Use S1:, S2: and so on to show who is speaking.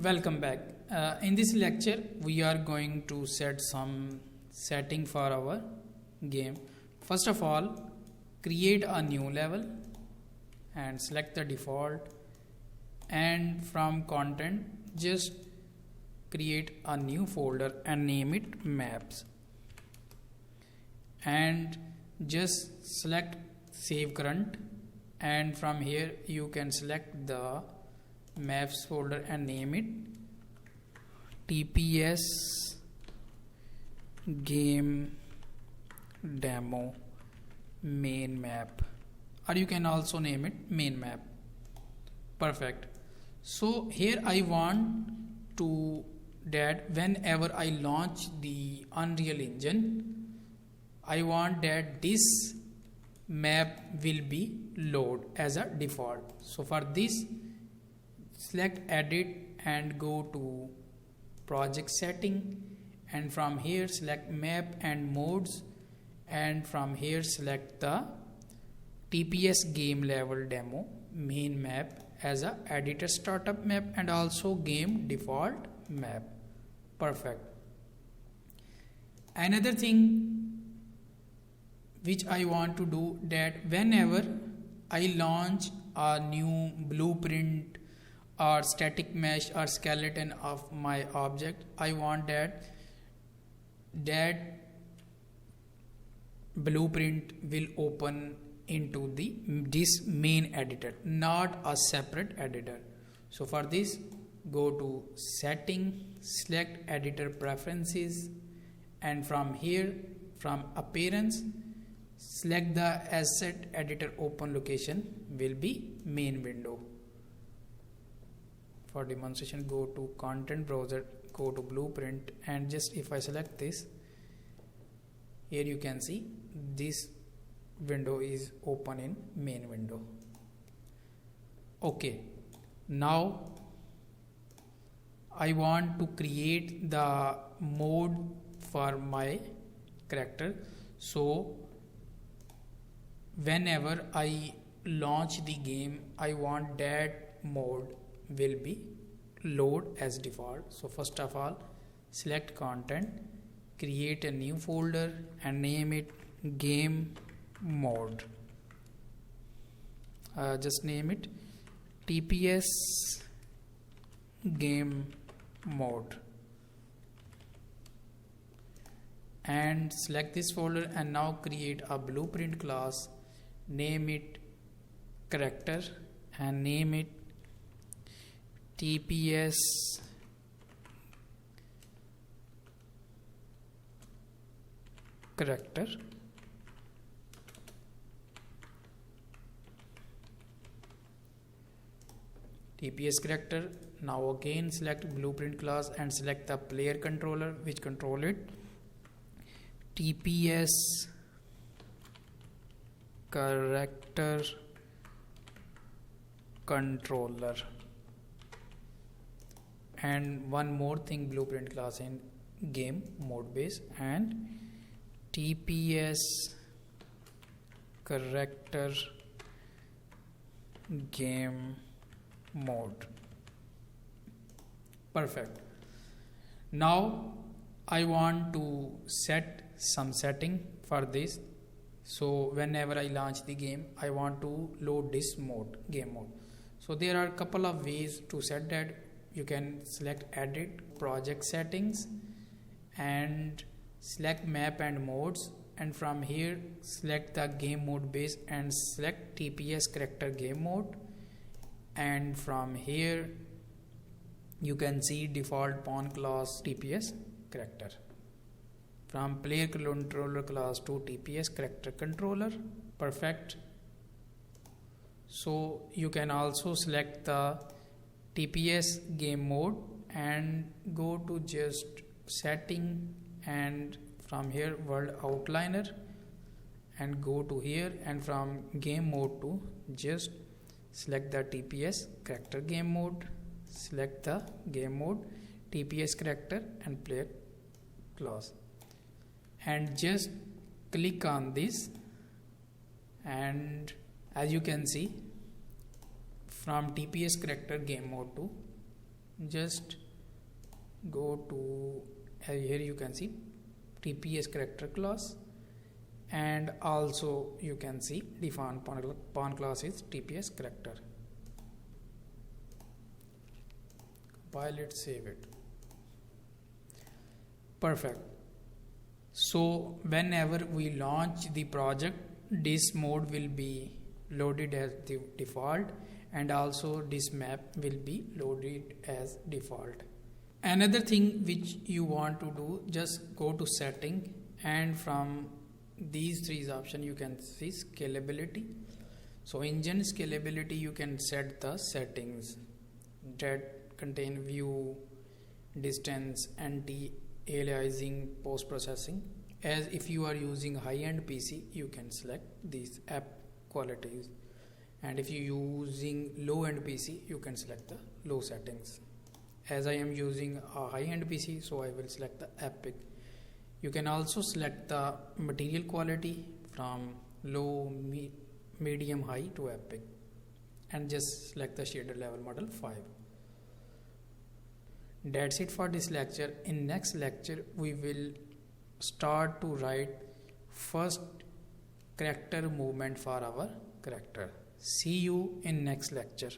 S1: Welcome back. In this lecture we are going to set some setting for our game. First of all, create a new level and select the default, and from content just create a new folder and name it maps, and just select save current, and from here you can select the maps folder and name it TPS game demo main map, or you can also name it main map. Perfect. So here I want to that whenever I launch the Unreal Engine, I want that this map will be load as a default. So for this, select edit and go to project setting, and from here select map and modes, and from here select the TPS game level demo main map as a editor startup map and also game default map. Perfect. Another thing which I want to do, that whenever I launch a new blueprint or static mesh or skeleton of my object, I want that blueprint will open into this main editor, not a separate editor. So for this, go to setting, select editor preferences, and from here, from appearance, select the asset editor open location will be main window. For demonstration, go to content browser, go to blueprint, and just if I select this, here you can see this window is open in main window. Okay, now I want to create the mode for my character. So whenever I launch the game, I want that mode will be load as default. So first of all, select content, create a new folder and name it game mode. Just name it TPS game mode, and select this folder, and now create a blueprint class, name it character and name it TPS character, TPS character. Now again select blueprint class and select the player controller which control it, TPS character controller, and one more thing, blueprint class in game mode base, and TPS character game mode. Perfect. Now I want to set some setting for this. So whenever I launch the game, I want to load this mode, game mode. So there are a couple of ways to set that. You can select edit project settings and select map and modes, and from here select the game mode base and select TPS character game mode, and from here you can see default pawn class TPS character, from player controller class to TPS character controller. Perfect. So you can also select the TPS game mode and go to just setting, and from here world outliner, and go to here, and from game mode to just select the TPS character game mode, select the game mode, TPS character and player class, and just click on this, and as you can see, from TPS character game mode to just go to here, you can see TPS character class, and also you can see define pawn class is TPS character. Compile it, save it. Perfect. So whenever we launch the project, this mode will be loaded as the default, and also this map will be loaded as default. Another thing which you want to do, just go to setting, and from these three options you can see scalability. So engine scalability, you can set the settings that contain view, distance, anti-aliasing, post-processing. As if you are using high-end PC, you can select these app qualities, and if you are using low-end PC, you can select the low settings. As I am using a high-end PC, so I will select the epic. You can also select the material quality from low, medium, high to epic, and just select the shader level model 5. That's it for this lecture. In next lecture we will start to write first character movement for our character. See you in next lecture.